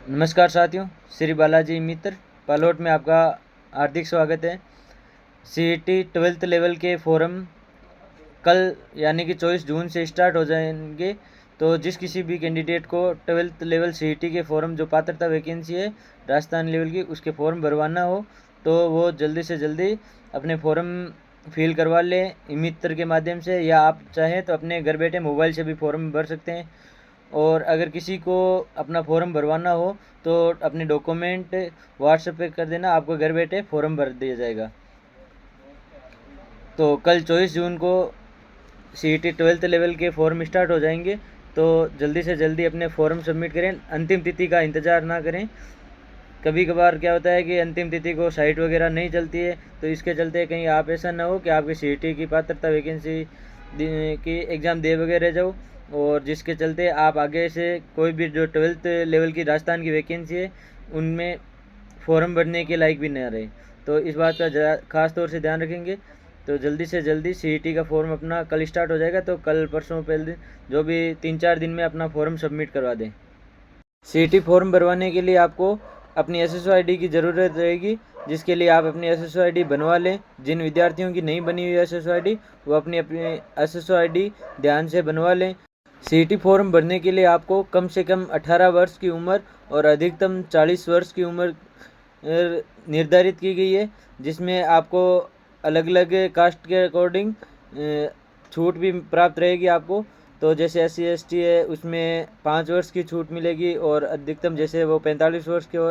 नमस्कार साथियों, श्री बालाजी मित्र पालोट में आपका हार्दिक स्वागत है। सीईटी 12th लेवल के फॉरम कल यानी कि 24 जून से स्टार्ट हो जाएंगे। तो जिस किसी भी कैंडिडेट को 12th लेवल सीईटी के फॉरम जो पात्रता वैकेंसी है राजस्थान लेवल की, उसके फॉर्म भरवाना हो तो वो जल्दी से जल्दी अपने फॉर्म फिल करवा लें मित्र के माध्यम से, या आप चाहें तो अपने घर बैठे मोबाइल से भी फॉर्म भर सकते हैं। और अगर किसी को अपना फॉर्म भरवाना हो तो अपने डॉक्यूमेंट व्हाट्सएप पे कर देना, आपको घर बैठे फॉर्म भर दिया जाएगा। तो कल 24 जून को सीईटी 12th लेवल के फॉर्म स्टार्ट हो जाएंगे। तो जल्दी से जल्दी अपने फॉर्म सबमिट करें, अंतिम तिथि का इंतज़ार ना करें। कभी कभार क्या होता है कि अंतिम तिथि को साइट वगैरह नहीं चलती है, तो इसके चलते कहीं आप ऐसा ना हो कि आपकी सीईटी की पात्रता वैकेंसी की एग्ज़ाम दे वगैरह जाओ, और जिसके चलते आप आगे से कोई भी जो 12th लेवल की राजस्थान की वैकेंसी है उनमें फॉर्म भरने के लायक भी न रहे। तो इस बात का खास तौर से ध्यान रखेंगे। तो जल्दी से जल्दी सीईटी का फॉर्म अपना कल स्टार्ट हो जाएगा, तो कल परसों पहले दिन जो भी 3-4 दिन में अपना फॉर्म सबमिट करवा दें। सीईटी फॉर्म भरवाने के लिए आपको अपनी एसएसओ आईडी की ज़रूरत रहेगी, जिसके लिए आप अपनी एसएसओ आईडी बनवा लें। जिन विद्यार्थियों की नहीं बनी हुई एसएसओ आईडी, वो अपनी अपनी एसएसओ आईडी ध्यान से बनवा लें। सीईटी फॉर्म भरने के लिए आपको कम से कम 18 वर्ष की उम्र और अधिकतम 40 वर्ष की उम्र निर्धारित की गई है, जिसमें आपको अलग अलग कास्ट के अकॉर्डिंग छूट भी प्राप्त रहेगी आपको। तो जैसे SC ST है उसमें 5 वर्ष की छूट मिलेगी, और अधिकतम जैसे वो 45 वर्ष के हो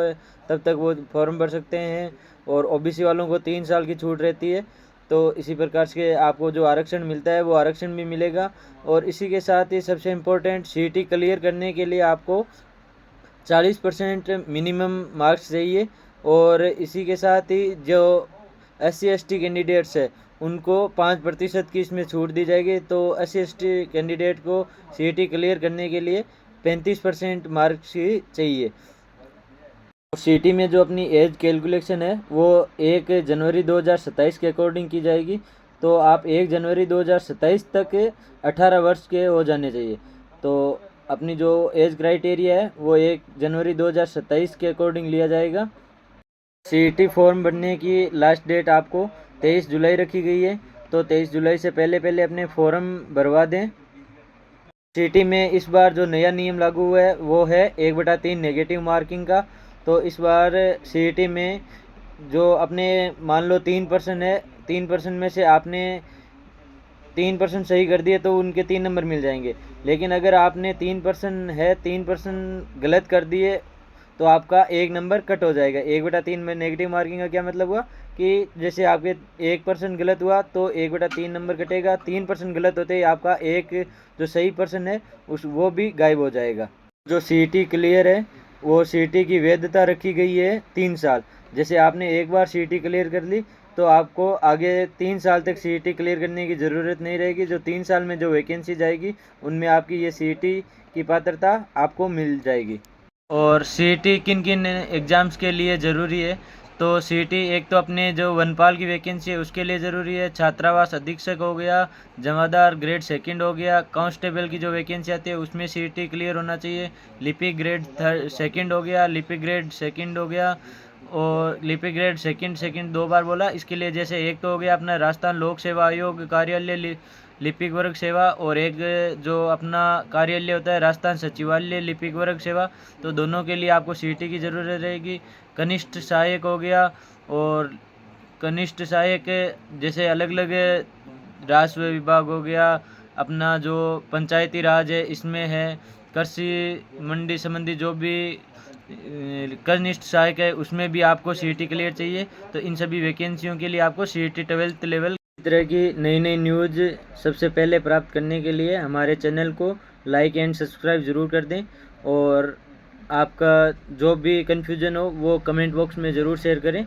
तब तक वो फॉर्म भर सकते हैं, और OBC वालों को 3 साल की छूट रहती है। तो इसी प्रकार से आपको जो आरक्षण मिलता है वो आरक्षण भी मिलेगा। और इसी के साथ ही सबसे इम्पोर्टेंट, सीईटी क्लियर करने के लिए आपको 40% मिनिमम मार्क्स चाहिए। और इसी के साथ ही जो SC ST कैंडिडेट्स है उनको 5% की इसमें छूट दी जाएगी। तो SC ST कैंडिडेट को सीईटी क्लियर करने के लिए 35% मार्क्स ही चाहिए। सीईटी में जो अपनी एज कैलकुलेशन है वो 1 जनवरी 2027 के अकॉर्डिंग की जाएगी। तो आप 1 जनवरी 2027 तक 18 वर्ष के हो जाने चाहिए। तो अपनी जो एज क्राइटेरिया है वो 1 जनवरी 2027 के अकॉर्डिंग लिया जाएगा। सीईटी फॉर्म भरने की लास्ट डेट आपको 23 जुलाई रखी गई है। तो 23 जुलाई से पहले पहले अपने फॉर्म भरवा दें। सीईटी में इस बार जो नया नियम लागू हुआ है वो है 1/3 नेगेटिव मार्किंग का। तो इस बार सीईटी में जो अपने मान लो 3% है, 3% में से आपने 3% सही कर दिए तो उनके 3 नंबर मिल जाएंगे। लेकिन अगर आपने 3% है, 3% गलत कर दिए तो आपका 1 नंबर कट हो जाएगा। 1/3 में नेगेटिव मार्किंग का क्या मतलब हुआ कि जैसे आपके 1% गलत हुआ तो 1/3 नंबर कटेगा। 3% गलत होते ही आपका एक जो सही पर्सन है वो भी गायब हो जाएगा। जो सीईटी क्लियर है वो सीईटी की वैधता रखी गई है 3 साल। जैसे आपने एक बार सीईटी क्लियर कर ली तो आपको आगे 3 साल तक सीईटी क्लियर करने की ज़रूरत नहीं रहेगी। जो 3 साल में जो वैकेंसी जाएगी उनमें आपकी ये सीईटी की पात्रता आपको मिल जाएगी। और सीईटी किन किन एग्ज़ाम्स के लिए ज़रूरी है, तो सीईटी एक तो अपने जो वनपाल की वैकेंसी है उसके लिए ज़रूरी है। छात्रावास अधीक्षक हो गया, जमादार ग्रेड 2 हो गया, कांस्टेबल की जो वैकेंसी आती है उसमें सीईटी क्लियर होना चाहिए। लिपिक ग्रेड 2 हो गया, लिपिक ग्रेड 2 हो गया, और लिपिक ग्रेड सेकंड 2 बार बोला। इसके लिए जैसे एक तो हो गया अपना राजस्थान लोक सेवा आयोग कार्यालय लिपिक वर्ग सेवा, और एक जो अपना कार्यालय होता है राजस्थान सचिवालय लिपिक वर्ग सेवा। तो दोनों के लिए आपको सीईटी की ज़रूरत रहेगी। कनिष्ठ सहायक हो गया, और कनिष्ठ सहायक जैसे अलग अलग राजस्व विभाग हो गया, अपना जो पंचायती राज है इसमें है, कृषि मंडी संबंधी जो भी कनिष्ठ सहायक है उसमें भी आपको सीईटी क्लियर चाहिए। तो इन सभी वैकेंसियों के लिए आपको सीईटी 12th लेवल इस तरह की नई नई न्यूज़ सबसे पहले प्राप्त करने के लिए हमारे चैनल को लाइक एंड सब्सक्राइब ज़रूर कर दें। और आपका जो भी कन्फ्यूज़न हो वो कमेंट बॉक्स में ज़रूर शेयर करें।